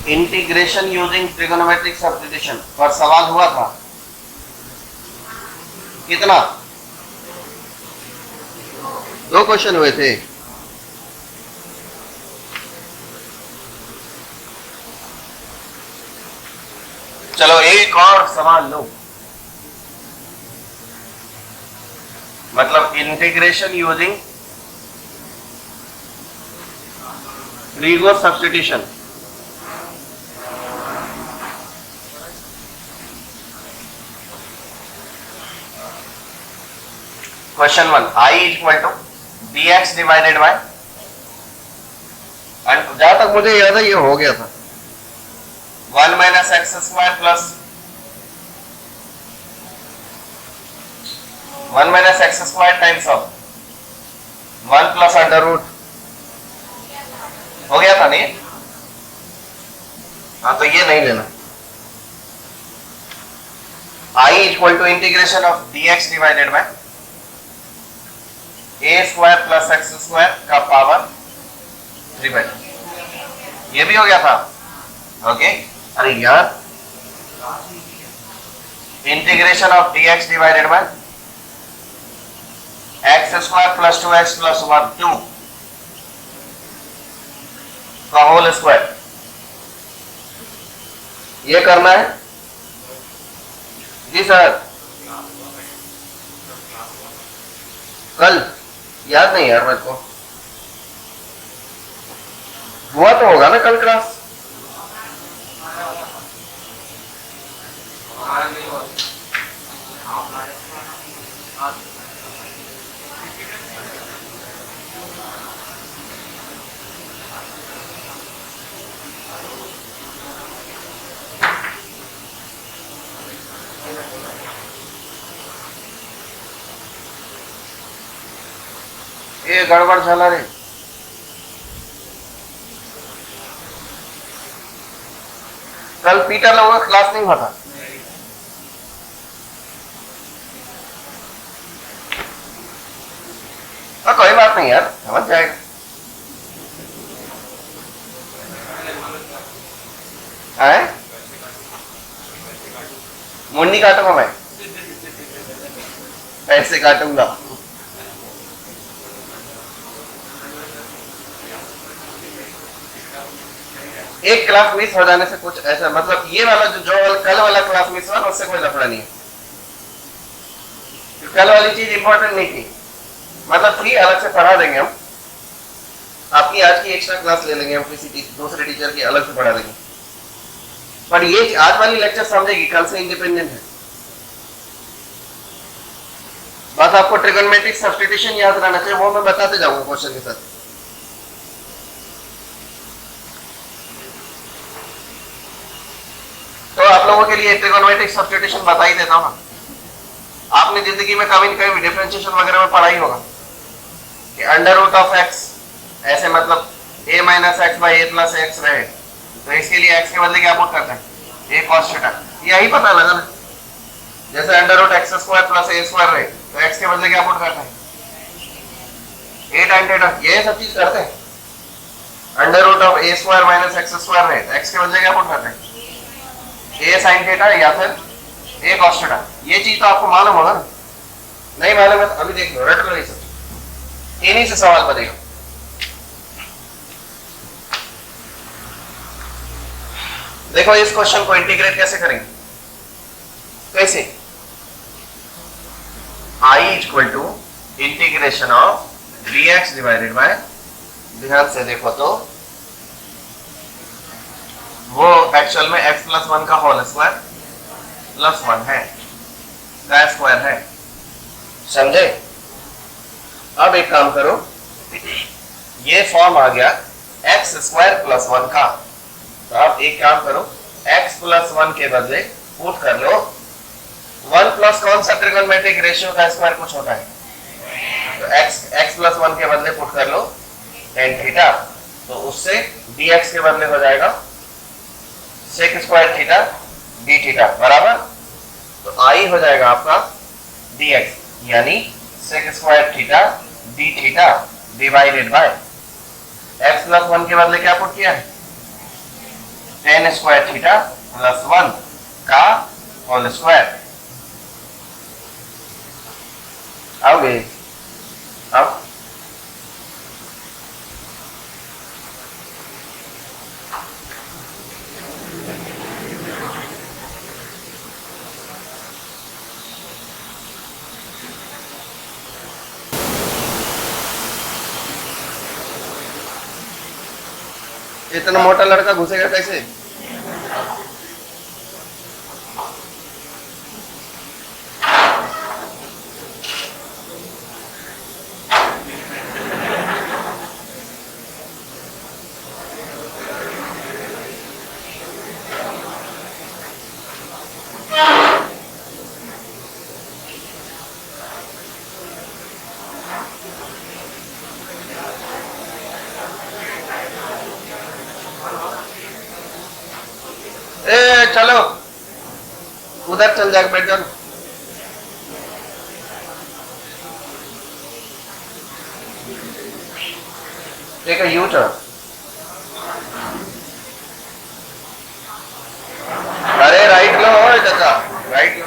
Integration using trigonometric substitution पर सवाल हुआ था कितना? 2 क्वेश्चन हुए थे। चलो एक और सवाल लो, मतलब integration using trigo substitution. Question 1, I equal to dx divided by, जहां तक मुझे याद है ये हो गया था 1 minus x square plus 1 minus x square times of 1 plus under root हो गया था नहीं? हाँ तो ये नहीं लेना। I equal to integration of dx divided by a square plus x square का पावर 3/2, ये भी हो गया था। ओके अरे यार, integration of dx divided by x square plus 2x plus 1 2 का होल स्क्वायर, ये करना है जी सर। कल याद नहीं यार मेरे को, हुआ तो होगा ना कल क्लास? ये गड़बड़ झाला रे। कल पीटर लोगों का क्लास नहीं हुआ था। कोई बात नहीं यार, समझ जाएगा। है मुंडी काटूंगा मैं, पैसे काटूंगा। एक क्लास मिस हो जाने से कुछ ऐसा, मतलब ये वाला जो कल वाला क्लास मिस हुआ उससे कोई लफड़ा नहीं है। कल वाली चीज इंपॉर्टेंट नहीं थी, मतलब फ्री अलग से पढ़ा देंगे हम, आपकी आज की एक्स्ट्रा क्लास ले लेंगे हम, किसी दूसरे टीचर की अलग से पढ़ा देंगे। पर ये आज वाली लेक्चर समझेगी, कल से इंडिपेंडेंट है। बस आपको ट्रिगोनोमेट्रिक सब्स्टिट्यूशन याद रहना चाहिए, वो मैं बताते जाऊंगा क्वेश्चन के साथ। तो आप लोगों के लिए ट्रिगोनोमेट्रिक सब्स्टिट्यूशन बता ही देता हूं। आपने जिंदगी में कभी न कभी डिफरेंशिएशन वगैरह में पढ़ा ही होगा कि अंडर रूट ऑफ एक्स, ऐसे मतलब a minus x by A plus x रहे, तो इसके लिए x के बदले क्या पुट करते हैं? a cos theta. यही पता लगा ना, जैसे under root x square plus a square रहे तो x के बदले क्या पुट करते हैं? a time theta. ये सब चीज करते हैं। Under root of a square minus x square रहे तो x के बदले क्या पुट करते हैं? a sin थीटा या फिर a cos थीटा। ये चीज तो आपको मालूम होगा ना? नहीं मालूम है तो अभी देख लो, रट लो ये सब, इन्हीं से सवाल बनेगा। देखो इस क्वेश्चन को इंटीग्रेट कैसे करेंगे? कैसे? I equal to integration of dx divided by, ध्यान से देखो तो वो एक्चुअल में x प्लस 1 का होल स्क्वायर प्लस 1 है, का स्क्वायर है, समझे? अब एक काम करो, ये फॉर्म आ गया x स्क्वायर प्लस 1 का, तो आप एक काम करो, x प्लस 1 के बदले पुट कर लो 1 प्लस कौन सा ट्रिगोनोमेट्रिक रेशियो का स्क्वायर कुछ होता है, तो x प्लस 1 के बदले पुट कर लो tan थीटा, तो उससे dx के बदले हो जाएगा sec square theta d theta बराबर, तो I हो जाएगा आपका dx, यानी sec square theta d theta divided by x plus 1 के बदले क्या पुट किया है? टेन स्क्वायर थीटा प्लस 1 का होल स्क्वायर। आओगे? आओ। इतना मोटा लड़का घुसेगा कैसे? ए चलो उधर चल जाके बैठ जाओ। Take a U turn. अरे राइट लो चाचा, राइट लो।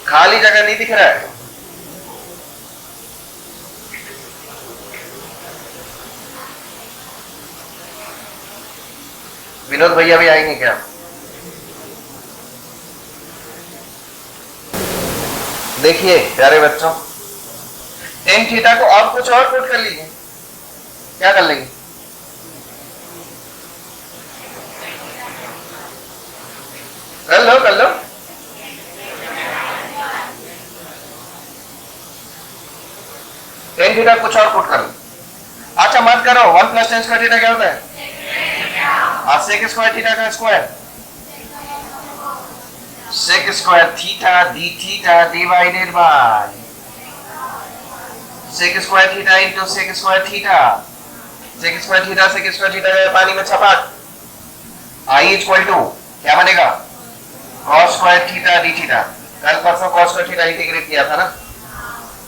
खाली जगह नहीं दिख रहा है। विनोद भैया भी आएंगे क्या? देखिए प्यारे बच्चों, टेन थीटा को आप कुछ और पुट कर लीजिए। क्या कर लेंगे? कर लो कर लो। टेन थीटा कुछ और पुट कर लो। अच्छा मत करो, 1 प्लस टेन स्क्वायर थीटा क्या होता है? सेक स्क्वायर थीटा का स्क्वायर, sec square theta d theta divided by sec square theta into sec square theta. Sec square theta sec square theta पानी में छपाक। आई इक्वल टू क्या बनेगा? cos square theta d theta. कल परसों cos square theta integrate किया था ना?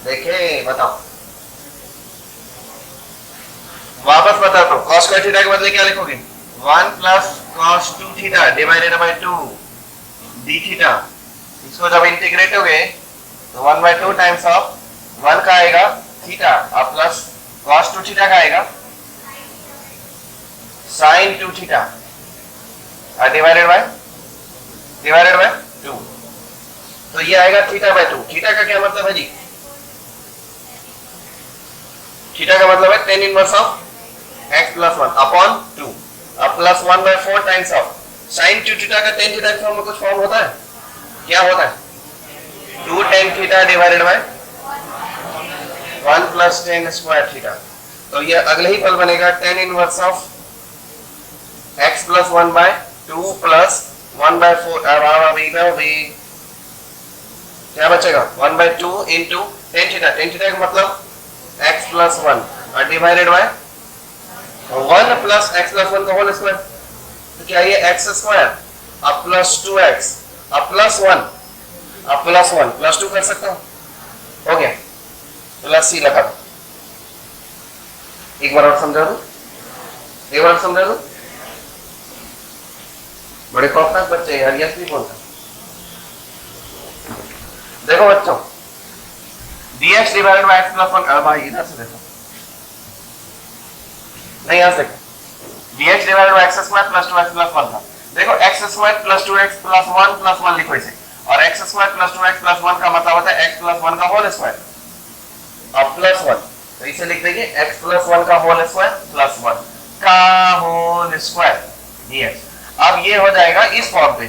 देखे बताओ, वापस बता दो। cos स्क्वायर थीटा के बदले क्या लिखोगे? 1 plus cos 2 theta divided bye 2 D theta. इसको जब इंटीग्रेट होगे तो 1 बाय 2 टाइम्स ऑफ 1 का आएगा थीटा और प्लस cos 2 थीटा का आएगा sin 2 थीटा और डिवाइडेड बाय 2। तो ये आएगा थीटा बाय 2। थीटा का क्या मतलब है जी? थीटा का मतलब है tan inverse of x plus 1 upon 2 अब plus 1 by 4 times of sin 2 theta का tan थीटा के फॉर्म में कुछ फॉर्म होता है? क्या होता है? 2 tan theta divided by 1 plus tan square theta. तो ये अगले ही पल बनेगा tan inverse of x plus 1 by 2 plus 1 by 4 क्या बचेगा? 1 by 2 into tan theta. tan theta का मतलब x प्लस 1 और divided by 1 plus x plus 1 का होल स्क्वायर। तो क्या ये x स्क्वायर अब प्लस 2x अब प्लस 1 अब प्लस 1 प्लस 2 कर सकता हूं? हो गया, प्लस c लगा दो। एक बार और समझा दो, एक बार समझा दो। बड़े खौफनाक बच्चे यार, यस नहीं बोलता। देखो बच्चों, dx divided by x plus 1। भाई इधर से देखो, नहीं यहां से dx divided by x square plus 2x plus 1 था। देखो x square plus 2x plus 1 plus 1 लिखो इसे, और x square plus 2x plus 1 का मतलब होता है x प्लस 1 का होल स्क्वायर अब प्लस 1। तो इसे लिख देंगे x प्लस 1 का होल स्क्वायर प्लस 1 का होल स्क्वायर dx। अब ये हो जाएगा इस फॉर्म पे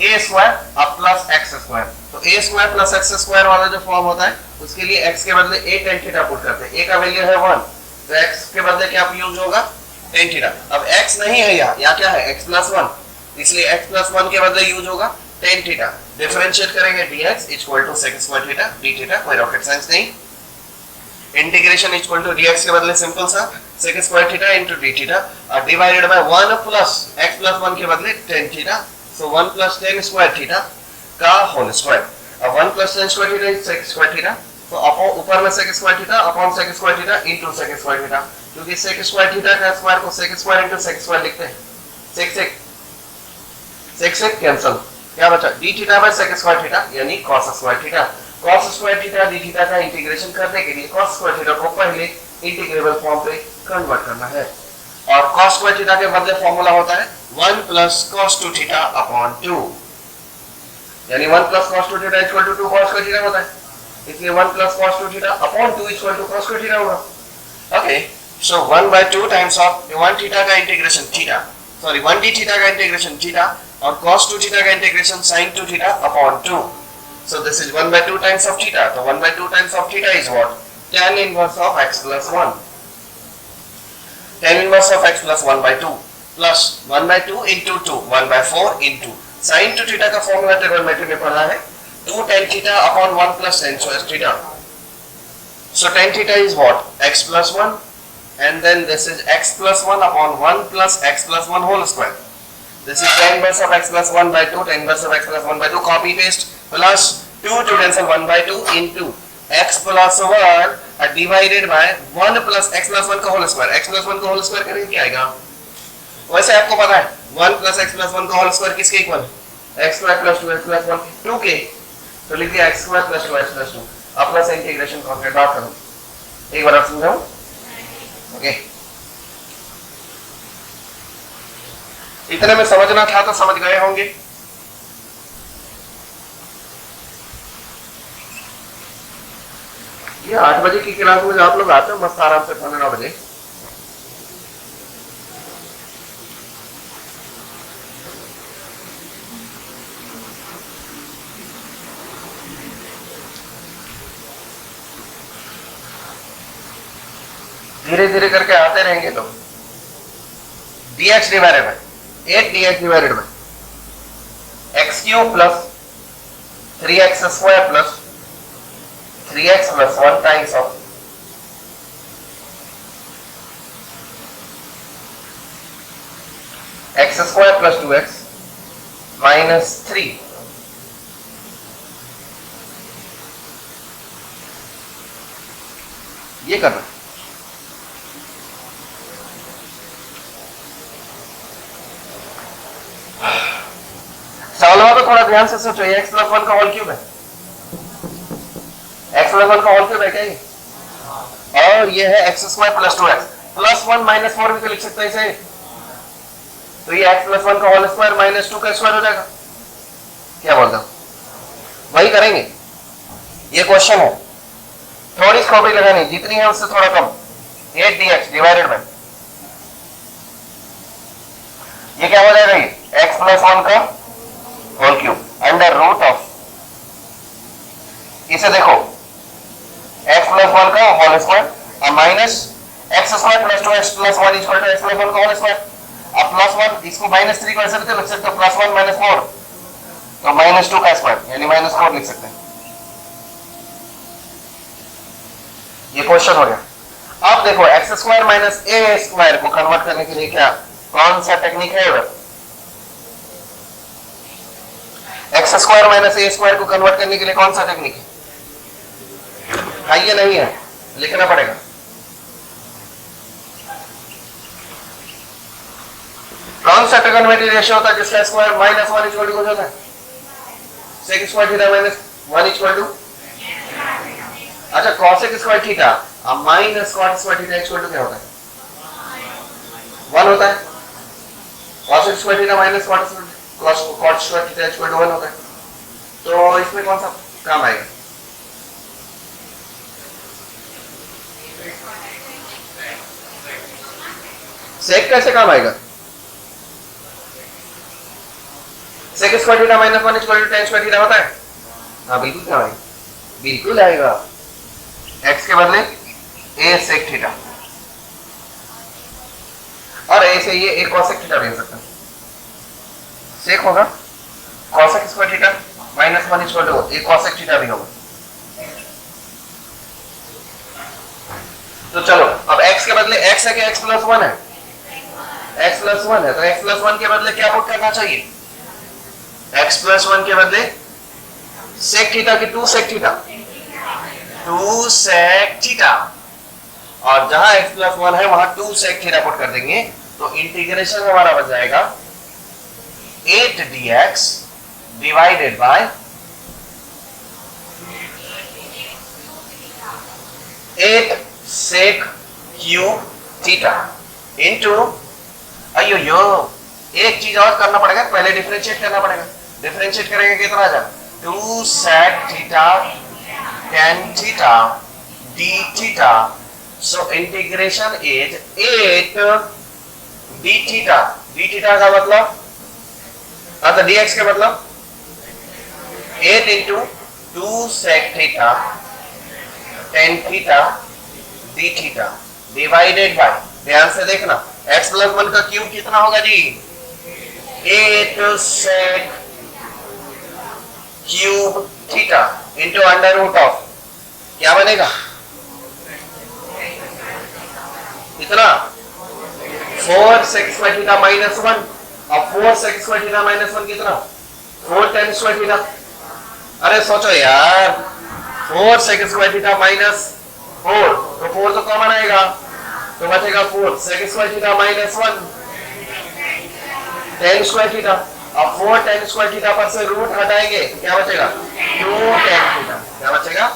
a स्क्वायर अब प्लस x स्क्वायर। तो a square plus x square वाला जो फॉर्म होता है उसके लिए x के बदले a tan थीटा पुट करते हैं। a का वैल्यू है 1, तो x के बदले क्या यूज होगा? tan theta. अब x नहीं है यहाँ क्या है? x प्लस 1, इसलिए x प्लस 1 के बदले यूज होगा tan थीटा। डिफरेंशिएट करेंगे dx equal to sec square theta d theta, कोई रॉकेट साइंस नहीं। इंटीग्रेशन इक्वल टू dx के बदले सिंपल सा sec square theta into d theta और divided by 1 plus x plus 1 के बदले tan theta. So 1 plus tan square theta का whole square. अब 1 plus tan square theta is sec square theta, तो upon ऊपर में sec square theta upon sec square theta into sec square theta, क्योंकि sec square theta का square को sec square into sec square लिखते हैं। sec cancel, क्या बचा d theta by sec square theta यानी cos square theta. cos square theta d theta का integration करने के लिए cos स्क्वायर थीटा को पहले इंटीग्रेबल फॉर्म पे कन्वर्ट करना है, और cos स्क्वायर थीटा के बदले फार्मूला होता है 1 प्लस cos 2 थीटा अपॉन 2, यानी 1 plus cos 2 theta equal to 2 cos square theta होता है, इसलिए 1 plus cos 2 theta upon 2 equal to cos square theta होगा। Okay, so 1 by 2 times of 1 theta का integration theta, sorry 1 d theta का integration theta और cos 2 theta का integration sin 2 theta upon 2, so this is 1 by 2 times of theta, so 1 by 2 times of theta is what? Tan inverse of x plus 1, tan inverse of x plus 1 by 2 plus 1 by 2 into 2, 1 by 4 into sin 2 theta का formula trigonometry में पढ़ा है 2 tan theta upon 1 plus tan square theta, so tan theta is what? X plus 1, and then this is x plus 1 upon 1 plus x plus 1 whole square, this is tan inverse of x plus 1 by 2, tan inverse of x plus 1 by 2, copy paste, plus 2 to cancel 1 by 2 into x plus 1 divided by 1 plus x plus 1 का whole square, x plus 1 का whole square करेंगे क्या आएगा? वैसे आपको पता है 1 plus x plus 1 का whole square किसके equal? x square plus 2x plus 1 2 के, तो लिख दिया x square plus 2x plus 2। अपना से इंटीग्रेशन कॉन्सेप्ट बात करूं, एक बार आप समझाओ। ओके, इतने में समझना था तो समझ गए होंगे। ये 8 बजे की क्लास में आप लोग आते हो मस्त आराम से 9 बजे, धीरे धीरे करके आते रहेंगे तो dx divided by 8 dx divided by x cube plus 3x square plus 3x plus 1 times of x square plus 2x minus 3, ये करना। सवाल को थोड़ा ध्यान से सोचो, x plus 1 का होल क्यूब है, x plus 1 का होल क्यूब है क्या ये? और ये है x square plus 2x plus 1 minus 4 भी तो लिख सकते हैं इसे, तो ये x प्लस 1 का होल स्क्वायर माइनस 2 का स्क्वायर हो जाएगा। क्या बोलता हूं, वही करेंगे, ये क्वेश्चन है, थोड़ी स्कॉपी लगानी जितनी है उससे थोड़ा कम, 8 dx डिवाइडेड बाय ये क्या हो जाएगा, ये x प्लस 1 का whole cube under root of, इसे देखो x प्लस 1 का whole square minus x square plus 2x plus 1 equal to x plus 1 का होल स्क्वायर, अब प्लस 1 इसको माइनस 3 को ऐसे लिख सकते हो, प्लस 1 माइनस 4 तो माइनस 2 का स्क्वायर यानी माइनस 4 लिख सकते हैं। ये क्वेश्चन हो गया। अब देखो x square minus a square को कन्वर्ट करने के लिए क्या कौन सा टेक्निक है इधर, x square minus a square को कन्वर्ट करने के लिए कौन सा टेक्निक है, ये नहीं है, लिखना पड़ेगा। कौन सा ट्रिग्नोमेट्री रेशियो होता है जिसका स्क्वायर माइनस 1 इक्वल टू हो जाता है, sec square theta minus 1 equal to, अच्छा कॉसेक स्क्वायर थीटा अब minus cot square theta equal to क्या होता है, 1 होता है, cosec square theta minus cot square theta equal to 1 होता है, तो इसमें कौन सा काम आएगा, सेक कैसे काम आएगा, sec square theta minus 1 equal to tan square theta होता है, हाँ बिल्कुल काम आएगा, बिल्कुल आएगा, x के बदले a सेक थीटा और a से ये a cosec थीटा भी हो सकता है, सेक होगा cosec square theta minus 1 equal to a cosec theta भी होगा। तो चलो अब x के बदले x है कि x प्लस 1 है, x प्लस 1 है, तो x प्लस 1 के बदले क्या पुट करना चाहिए, x प्लस 1 के बदले सेक थीटा की 2 सेक थीटा, 2 सेक थीटा, और जहां x प्लस 1 है वहां 2 सेक थीटा पुट कर देंगे, तो इंटीग्रेशन हमारा बन जाएगा 8 dx divided by 8 sec cube theta into, अयो यो एक चीज और करना पड़ेगा, पहले डिफरेंशिएट करना पड़ेगा। डिफरेंशिएट करेंगे कितना आ जाएगा, 2 sec theta tan theta d theta, so integration is 8 d theta, d theta का मतलब तो dx का मतलब 8 into 2 sec theta tan theta d theta divided by, ध्यान से देखना, x प्लस 1 का क्यूब कितना होगा जी, 8 sec cube theta into under root of, क्या बनेगा इतना 4 सेक स्क्वायर थीटा माइनस 1, अब 4 सेक स्क्वायर थीटा माइनस 1 कितना 4 tan स्क्वायर थीटा, अरे सोचो यार 4 सेक स्क्वायर थीटा माइनस 4, तो 4 तो कॉमन आएगा, तो बचेगा 4 sec square theta minus 1 tan square theta, अब 4 tan स्क्वायर थीटा पर से रूट हटाएंगे, क्या बचेगा 2 tan थीटा, क्या बचेगा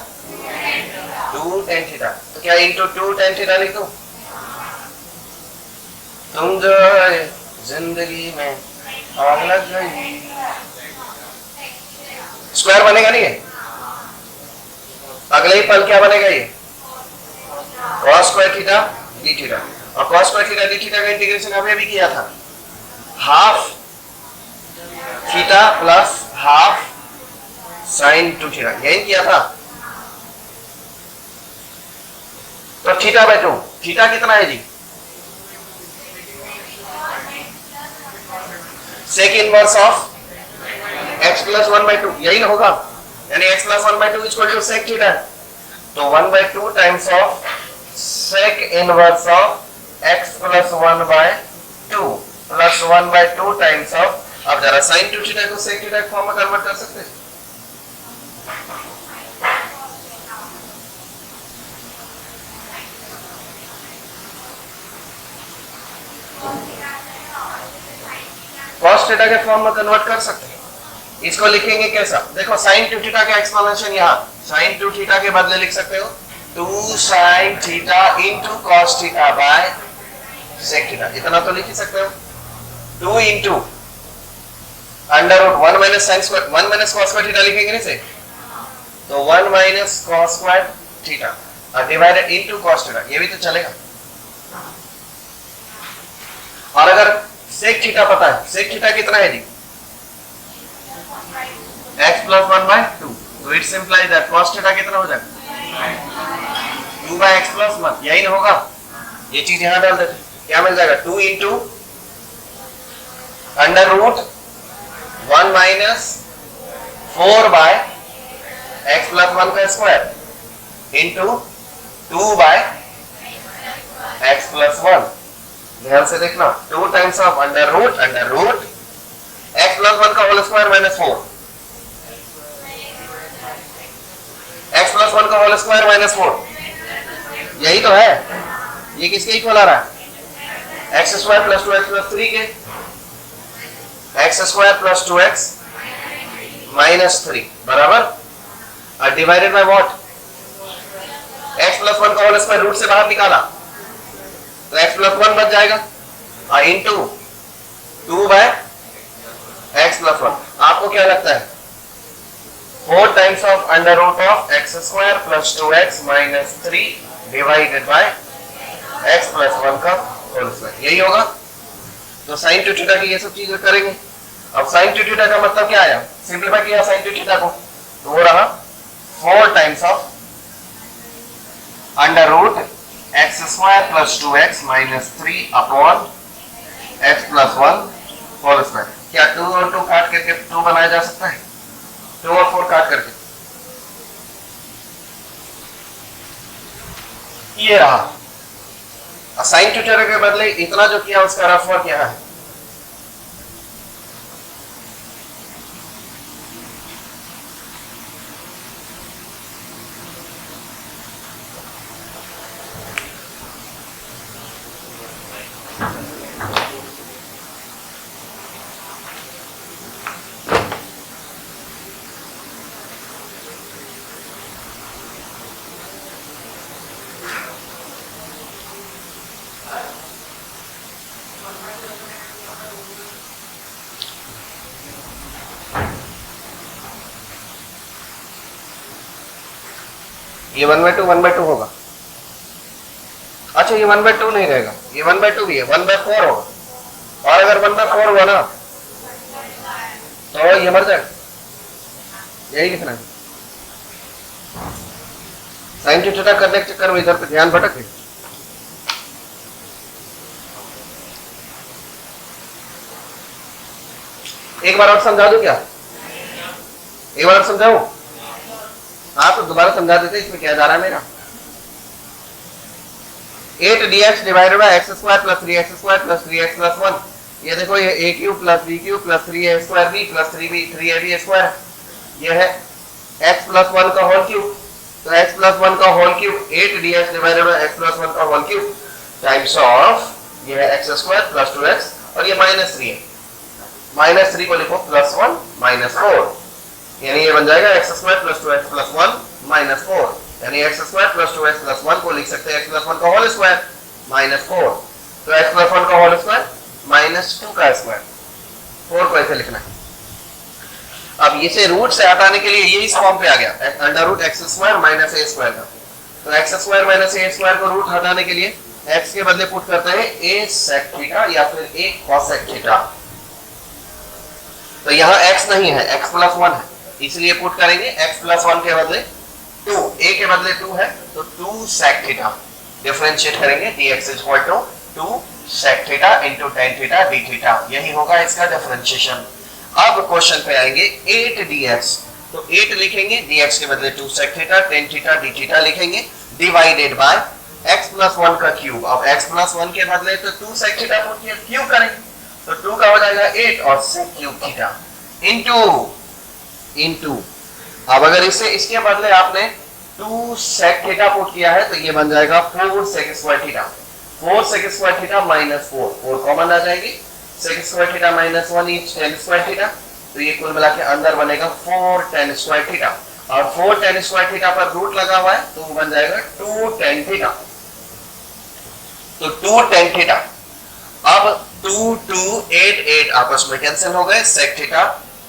2 tan थीटा, तो क्या इंटू 2 tan थीटा लिख दो, तुम जो जिंदगी में आग लग गई, स्क्वायर बनेगा नहीं है, अगले ही पल क्या बनेगा ये cos square theta d theta, और cos square theta d theta का इंटीग्रेशन हमने अभी किया था, half theta plus half sine 2 theta, यही किया था, तो थीटा बाय 2, थीटा कितना है जी, sec inverse of x plus 1 by 2, यही ना होगा, यानी x plus 1 by 2 equal to sec theta, तो 1 by 2 times of sec inverse of x plus 1 by 2 plus 1 by 2 times of, अब जरा साइन 2 थीटा को सेक थीटा फॉर्म में convert कर सकते हैं, cos थीटा के फॉर्म में कन्वर्ट कर सकते हैं, इसको लिखेंगे कैसा, देखो sin 2 थीटा का एक्सप्लेनेशन यहाँ sin 2 थीटा के बदले लिख सकते हो 2 sin theta into cos theta by sec theta, इतना तो लिख ही सकते हो, 2 into under root 1 minus sin square 1 minus cos square theta लिखेंगे नहीं से, तो 1 माइनस cos स्क्वायर थीटा और डिवाइडेड इनटू cos थीटा, ये भी तो चलेगा, और अगर sec थीटा पता है, sec थीटा कितना है जी x plus 1 by 2, so it implies that cos theta कितना हो जाएगा 2 by x plus 1, यही ना होगा, ये चीज यहाँ डाल देते, क्या मिल जाएगा 2 into under root 1 minus 4 by x plus 1 का square into 2 by x plus 1, ध्यान से देखना 2 times of under root x plus 1 का whole square minus 4, x plus 1 का होल स्क्वायर माइनस 4, यही तो है, ये किसके इक्वल आ रहा है x square plus 2x plus 3 के, x square plus 2x minus 3 बराबर, और divided by what, x plus 1 का होल स्क्वायर रूट से बाहर निकाला तो x प्लस 1 बच जाएगा, और इंटू 2 बाय x प्लस 1, आपको क्या लगता है 4 times of under root of x square plus 2x minus 3 divided by x plus 1 का होल स्क्वायर, यही होगा, तो sin 2 थीटा की ये सब चीजें करेंगे, अब sin 2 थीटा का मतलब क्या आया, सिंपलीफाई किया sin 2 थीटा को, तो वो रहा 4 times of under root x square plus 2x minus 3 upon x plus 1 whole square, क्या 2 और 2 काट करके 2 बनाया जा सकता है, 2 और 4 काट करके, ये रहा, साइन ट्यूटर के बदले इतना जो किया उसका रफ वर्क यहाँ है, ये 1/2 होगा। अच्छा ये 1/2 नहीं रहेगा, ये 1/2 भी है, 1/4 होगा। और अगर 1/4 हुआ ना तो ये मर जाएगा, यही लिखना है। साइन थीटा करने के चक्कर में इधर पे ध्यान भटक गई। एक बार और समझा दूं क्या? एक बार और समझाऊं? हाँ तो दोबारा समझा देते, इसमें क्या जा रहा है मेरा। 8dx divided by x square plus 3x square plus 3x plus 1। ये देखो ये a cube plus b cube plus 3a square b plus 3ab square, ये है x प्लस 1 का होल क्यूब। तो x प्लस 1 का whole cube 8dx divided by x plus 1 का whole cube times of ये है x स्क्वायर प्लस 2x और ये माइनस 3 है। माइनस 3 को लिखो प्लस 1 माइनस 4, यानी ये बन जाएगा x square plus 2x plus 1 minus 4, यानी x square plus 2x plus 1 को लिख सकते हैं x प्लस 1 का होल स्क्वायर माइनस 4। तो x प्लस 1 का होल स्क्वायर माइनस 2 का स्क्वायर, 4 को ऐसे लिखना है। अब इसे रूट से हटाने के लिए ये इस फॉर्म पे आ गया, under root x square minus a square का। तो x square minus a square को रूट हटाने के लिए x के बदले पुट करते हैं a sec थीटा या फिर a cos sec थीटा। तो यहाँ x नहीं है, x प्लस 1 है, इसलिए पुट करेंगे x प्लस 1 के बदले 2, a के बदले 2 है तो 2 sec थीटा। डिफरेंशिएट करेंगे dx is equal to 2 sec theta into tan theta d theta, यही होगा इसका डिफरेंशिएशन। अब क्वेश्चन पे आएंगे 8dx, तो 8 लिखेंगे, dx के बदले 2 sec theta tan theta d theta लिखेंगे, डिवाइडेड बाय x प्लस 1 का क्यूब। अब x प्लस 1 के बदले तो 2 sec थीटा पुट किया, क्यूब करेंगे तो 2 का हो जाएगा 8 और sec क्यूब थीटा इनटू अब अगर इसे इसके बदले आपने 2 sec थीटा पुट किया है तो ये बन जाएगा 4 sec square theta. 4 sec square theta minus 4 common आ जाएगी, sec square theta minus 1 is tan square theta, तो ये कुल मिला के अंदर बनेगा 4 tan स्क्वायर थीटा। और 4 tan स्क्वायर थीटा पर रूट लगा हुआ है तो वो बन जाएगा 2 tan थीटा। तो 2 tan थीटा, अब 2 2 8 8 आपस में कैंसिल हो गए, sec थीटा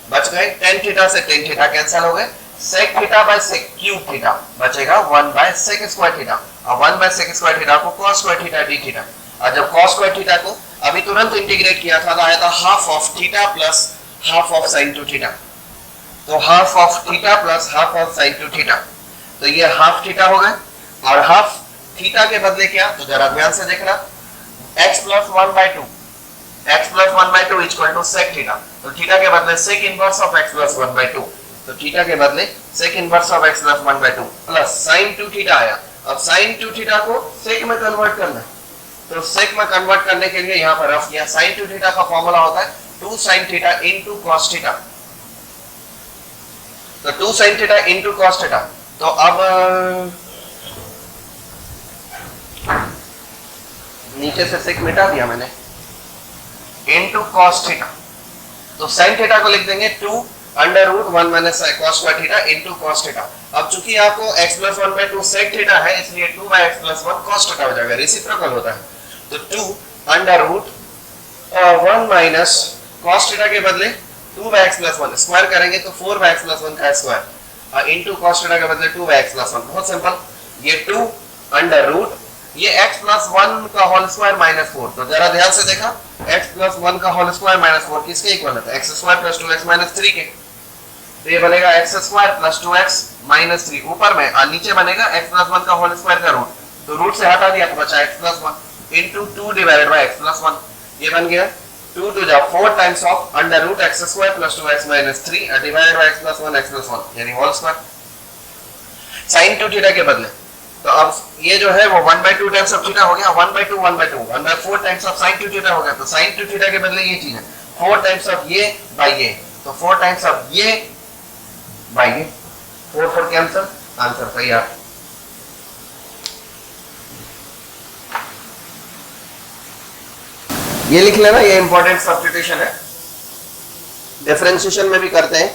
बच गए, tan थीटा से tan थीटा कैंसिल हो गए, sec theta by sec cube theta बचेगा 1 बाय sec स्क्वायर थीटा। अब 1 बाय sec स्क्वायर थीटा को cos square theta d theta, और जब cos स्क्वायर थीटा को अभी तुरंत इंटीग्रेट किया था तो आया था half of theta plus half of sin 2 theta. तो half of theta plus half of sin 2 theta, तो ये हाफ थीटा हो गए। और हाफ थीटा के बदले क्या, तो जरा ध्यान से देखना, x plus 1/2, x plus 1/2 equal to sec theta. तो थीटा के बदले sec inverse of x plus 1/2, तो थीटा के बदले sec inverse of x plus 1/2 plus sin 2 theta आया। अब sin 2 थीटा को sec में कन्वर्ट करना है, तो sec में कन्वर्ट करने के लिए यहाँ पर रफ किया, sin 2 थीटा का फॉर्मूला होता है 2 sin theta into cos theta. तो 2 sin theta into cos theta, तो अब नीचे से sec मिटा दिया मैंने, इनटू cos थीटा। तो sin थीटा को लिख देंगे 2 under root 1 minus cos square theta into cos theta. अब चूंकि आपको x प्लस 1/2 sec थीटा है इसलिए 2 by x plus 1 cos theta हो जाएगा, रेसिप्रोकल होता है। तो 2 under root 1 minus cos theta के बदले 2 बाय x प्लस 1 स्क्वायर करेंगे तो 4 बाय x प्लस 1 का स्क्वायर इनटू cos थीटा के बदले 2 बाय x प्लस 1। बहुत सिंपल, ये 2 अंडर रूट ये x प्लस 1 का होल स्क्वायर माइनस 4। तो जरा ध्यान से देखा, x प्लस 1 का होल स्क्वायर माइनस 4 किसके इक्वल है, x square plus 2x minus 3 के। तो ये बनेगा x square plus 2x minus 3 ऊपर में, और नीचे बनेगा x प्लस 1 का होल स्क्वायर का रूट, तो रूट से हटा दिया तो बचा x plus 1 into 2 divided by x plus 1। ये बन गया 2 to the 4 times of under root x square plus 2x minus 3 divided by x plus 1 यानी होल स्क्वायर sin 2 थीटा के बदले। तो अब ये जो है वो 1/2 टाइम्स ऑफ थीटा हो गया, 1/2 1/2 1/4 टाइम्स ऑफ sin 2 थीटा हो गया। तो sin 2 थीटा के बदले ये चीज है 4 टाइम्स ऑफ ये बाय ये, तो 4 टाइम्स ऑफ ये बाय ये, 4 4 कैंसिल, आंसर सही आ। ये लिख लेना, ये इंपॉर्टेंट सब्स्टिट्यूशन है, डिफरेंशिएशन में भी करते हैं।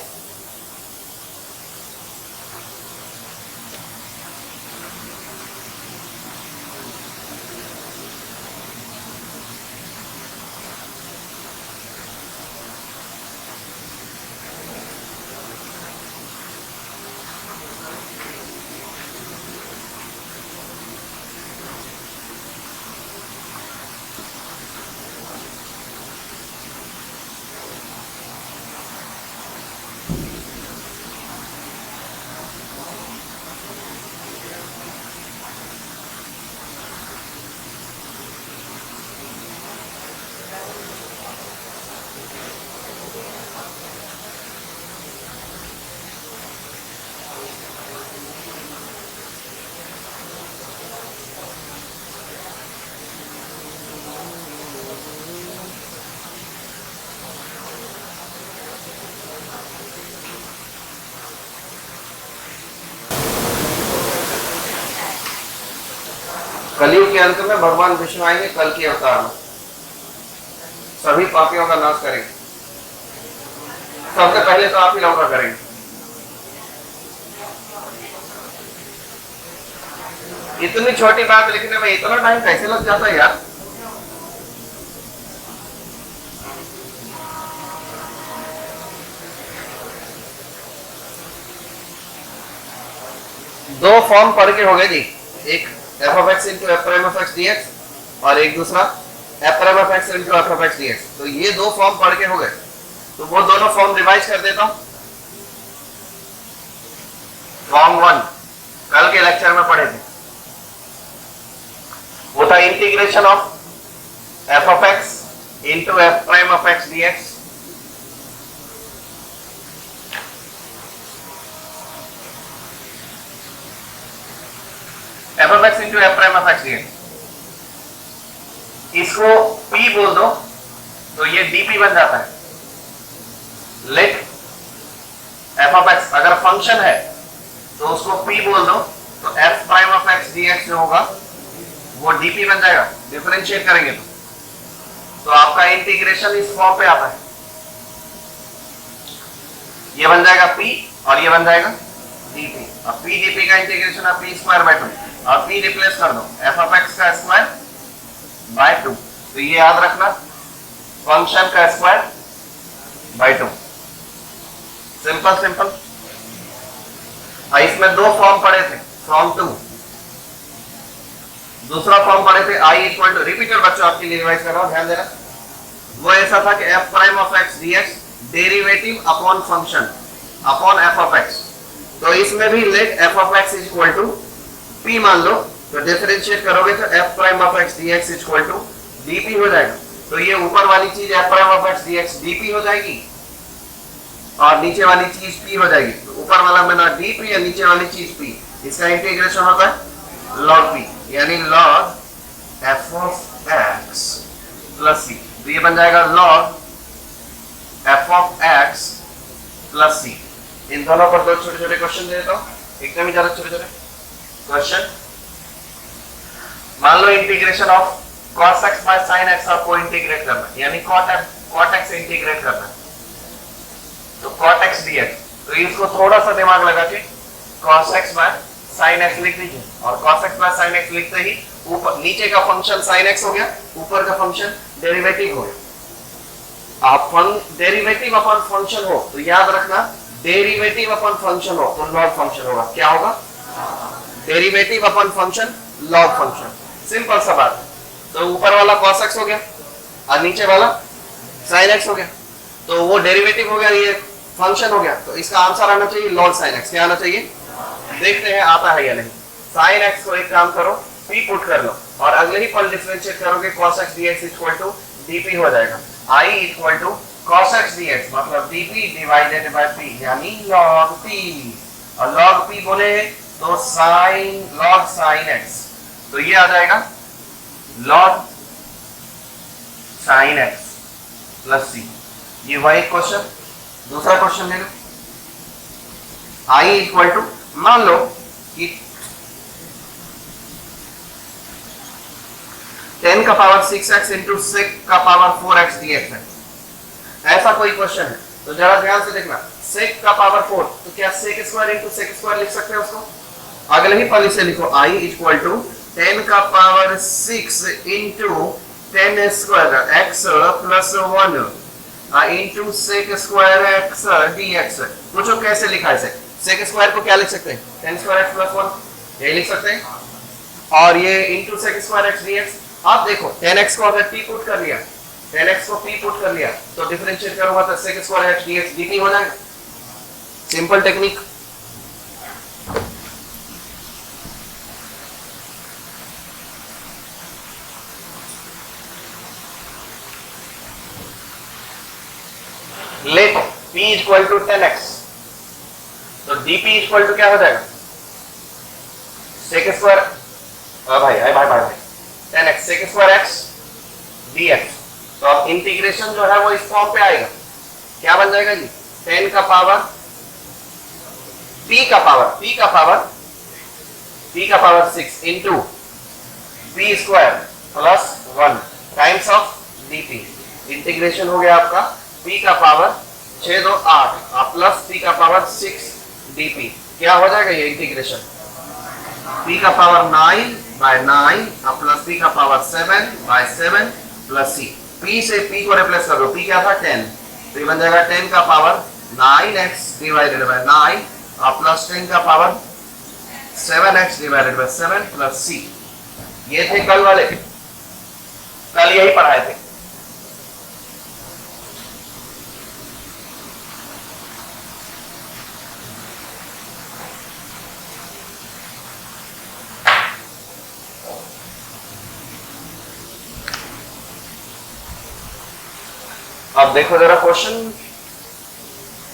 कलयुग के अंत में भगवान विष्णु आएंगे कल के अवतार में, सभी पापियों का नाश करेंगे। सबसे पहले तो आप ही लोगों का करेंगे। इतनी छोटी बात लिखने में इतना टाइम कैसे लग जाता है यार। दो फॉर्म पढ़ के हो गए जी, एक f of x into f prime of x dx और एक दूसरा f prime of x into f of x dx. तो ये दो फॉर्म पढ़ के हो गए, तो वो दोनों फॉर्म रिवाइज कर देता हूं। फॉर्म 1 कल के लेक्चर में पढ़े थे, वो था integration of f of x into f prime of x dx. F of x into f prime of x dx, इसको p बोल दो तो ये dp बन जाता है। लेट एफ ऑफ एक्स अगर फंक्शन है तो उसको p बोल दो तो f prime of x dx जो होगा वो dp बन जाएगा। डिफरेंशिएट करेंगे तो आपका इंटीग्रेशन इस फॉर्म पे आता है। ये बन जाएगा p और ये बन जाएगा dp। अब p dp का इंटीग्रेशन है p स्क्वायर बाय 2 और p रिप्लेस कर दो एफ ऑफ एक्स का स्क्वायर बाय 2। तो ये याद रखना, फंक्शन का स्क्वायर बाय 2। Simple simple. इसमें दो फॉर्म पढ़े थे, फॉर्म 2। दूसरा फॉर्म पढ़े थे आई इक्वल टू, रिपीटर बच्चों आपके लिए रिवाइज कर रहा हूं, ध्यान देना। वो ऐसा था कि f prime of x dx derivative upon function upon f of x. तो इसमें भी let f of x is equal to p मान लो, तो डिफरेंशिएट करोगे तो f prime of x dx equal to dp हो जाएगा। तो ये ऊपर वाली चीज f prime of x dx dp हो जाएगी और नीचे वाली चीज p हो जाएगी। तो ऊपर वाला बना dp और नीचे वाली चीज p, इसका इंटीग्रेशन होता है log p, यानी log f of x plus c। तो ये बन जाएगा log f of x plus c। इन दोनों पर दो छोटे छोटे क्वेश्चन दे देता हूं, एकदम ही ज्यादा छोटे छोटे क्वेश्चन। मान लो integration of cos x by sin x आपको इंटीग्रेट करना है, यानी cot x इंटीग्रेट करना है। तो cot x dx, तो इसको थोड़ा सा दिमाग लगा के cos x by sin x लिख दीजिए और cos x by sin x लिखते ही ऊपर नीचे का फंक्शन sin x हो गया, ऊपर का फंक्शन डेरिवेटिव हो गया। आप डेरिवेटिव अपॉन फंक्शन हो तो याद रखना, डेरिवेटिव अपॉन फंक्शन हो तो लॉग फंक्शन होगा। क्या होगा? Derivative upon function log function. Simple सा बात है। तो ऊपर वाला cos x हो गया और नीचे वाला sin x हो गया, तो वो डेरिवेटिव हो गया, ये फंक्शन हो गया। तो इसका आंसर आना चाहिए log sin x। क्या आना चाहिए? देखते हैं आता है या नहीं। sin x को एक काम करो, p पुट कर लो और अगले ही पल डिफरेंशिएट करोगे cos x dx equal to dp हो जाएगा। i equal to cos x dx मतलब dp डिवाइडेड बाय p, यानी log p। और log p बोले तो log sin x, तो ये आ जाएगा log sin x plus c। ये वही क्वेश्चन। दूसरा क्वेश्चन ले लो, i इक्वल टू, मान लो कि 10 का पावर 6x इंटू sec का पावर 4x dx है। ऐसा कोई क्वेश्चन है तो जरा ध्यान से देखना। sec का पावर 4, तो क्या sec square into sec square लिख सकते हैं उसको? अगले ही पल से लिखो, i इक्वल टू 10 का power 6 into 10 square x plus 1 into sec square x dx। पूछो कैसे लिखा है? sec स्क्वायर को क्या लिख सकते हैं? 10 स्क्वायर x प्लस 1 यही लिख सकते हैं, और ये into sec square x dx। आप देखो 10x को अगर p पुट कर लिया, 10x को p पुट कर लिया तो डिफरेंशिएट करूंगा तो sec square x dx dt हो जाएगा। Simple technique. Let p equal to 10x, तो dp इक्वल टू क्या हो जाएगा? sec स्क्वायर भाई 10x sec square x dx। तो अब इंटीग्रेशन जो है वो इस फॉर्म पे आएगा। क्या बन जाएगा जी? 10 का पावर p का power 6 into p square plus 1 times of dt। Integration हो गया आपका p का पावर 6 2 8 प्लस p का पावर 6 dp। क्या हो जाएगा ये इंटीग्रेशन? p का पावर 9 बाय 9 प्लस p का power 7 by 7 plus c। p से p को रिप्लेस कर दो, p क्या था 10, तो ये बन जाएगा 10 का power 9x divided by 9 plus 10 का power 7x divided by 7 plus c। ये थे कल वाले, कल यही पढ़ाए थे। अब देखो जरा क्वेश्चन,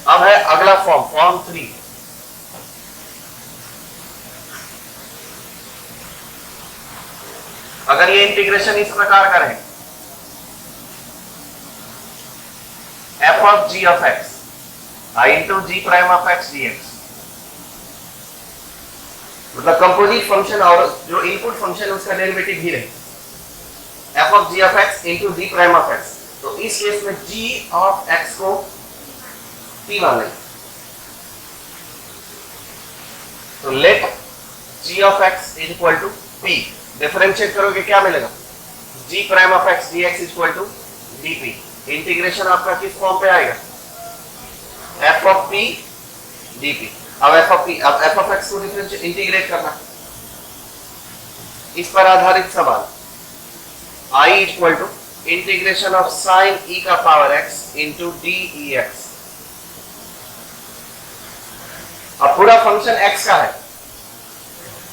अब है अगला फॉर्म, फॉर्म 3। अगर ये इंटीग्रेशन इस प्रकार का रहे, f of g of x i into g prime of x dx, मतलब कंपोजिट फंक्शन और जो इनपुट फंक्शन उसका डेरिवेटिव ही रहे, f of g of x into g prime of x। तो इस केस में g ऑफ x को p मान लें, तो let g of x is equal to p। Differentiate करोगे क्या मिलेगा? g prime of x dx is equal to dp। Integration आपका किस फॉर्म पे आएगा? f of p dp। अब f ऑफ p, अब f ऑफ x को डिफरेंशिएट इंटीग्रेट करना, इस पर आधारित सवाल। i इज equal to integration of sine e का पावर x इंटू dx। अब पूरा फंक्शन x का है,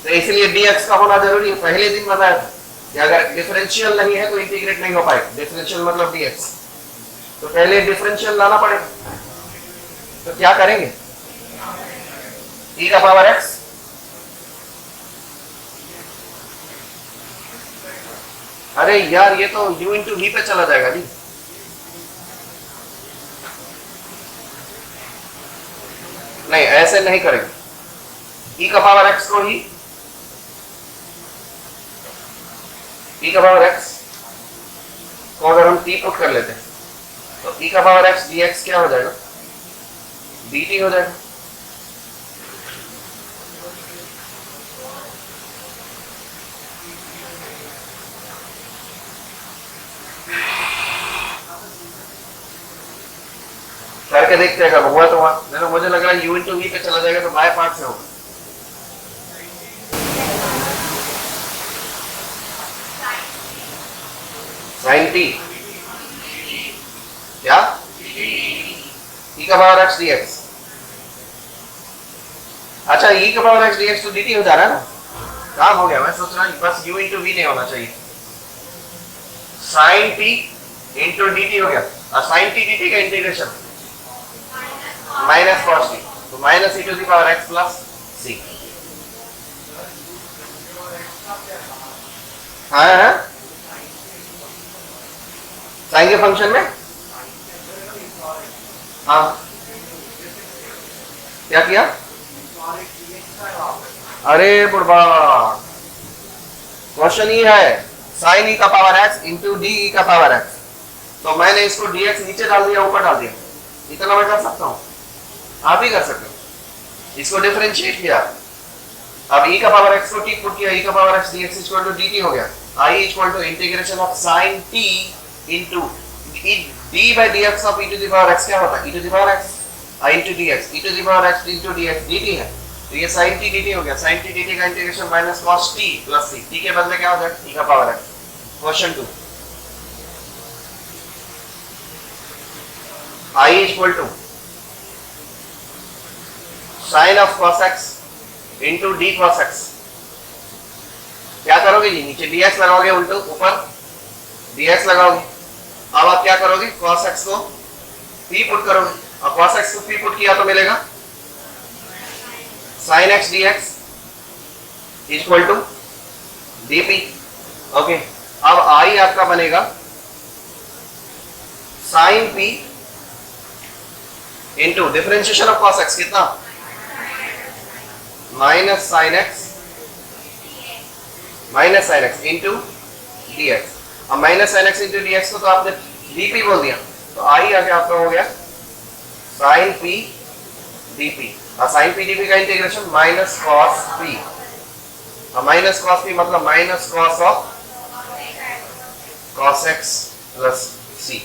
तो इसलिए dx का होना जरूरी है। पहले दिन बताया था कि अगर डिफरेंशियल नहीं है तो इंटीग्रेट नहीं हो पाएगा। डिफरेंशियल मतलब dx, तो पहले डिफरेंशियल लाना पड़ेगा। तो क्या करेंगे? e का पावर x अरे यार ये तो u इंटू v पे चला जाएगा जी। नहीं ऐसे नहीं करेंगे। e का पावर x को ही, e का पावर x को अगर हम t पुट कर लेते हैं तो e का पावर x dx क्या हो जाएगा? dt हो जाएगा। करके देखते हैं कब हुआ तो हुआ, नहीं मुझे लग रहा है u इंटू v पे चला जाएगा तो बाय पार्ट से होगा। साइन t क्या? e का पावर x dx। अच्छा e का पावर x dx तो dt हो जा रहा है ना, काम हो गया। मैं सोच रहा हूँ बस u इंटू v नहीं होना चाहिए। साइन t इंटू dt हो गया, और साइन t dt का इंटीग्रेशन माइनस कॉस टी, तो minus e to the power x plus c. हाँ साइन के फंक्शन में हाँ क्या किया? अरे बुढ़बा, क्वेश्चन ये है साइन ई का power x into D E का पावर एक्स, तो मैंने इसको डी एक्स नीचे डाल दिया, ऊपर डाल दिया। इतना मैं कर सकता हूँ, आप ही कर सकते हो। इसको डिफरेंशिएट किया, अब e का पावर x को t पुट किया, e का power x dx equal to dt हो गया। i equal to integration of sin t into d by dx of e to the power x क्या होता है? e to the power x i into dx, e to the power x into dx dt है, तो ये sin t dt हो गया। sin t dt का integration minus cos t plus c, t के बदले क्या हो जाएगा? e का power x। Question 2, i equal to sine of cos x into d cos x। क्या करोगे जी? नीचे dx लगाओगे, उल्टो ऊपर dx लगाओगे। अब आप क्या करोगे? cos x को p पुट करोगे, और cos x को p पुट किया तो मिलेगा sin x dx equal to dp। Okay, अब i आपका बनेगा sin p into differentiation of cos x कितना? Minus sine x minus sine x into d x. अब minus sine x into d x को तो आपने डीपी बोल दिया, तो आई आगे आपका हो गया साइन पी डीपी। और साइन पी डीपी का इंटीग्रेशन माइनस कॉस पी, और माइनस कॉस पी मतलब minus cos of cos x plus C.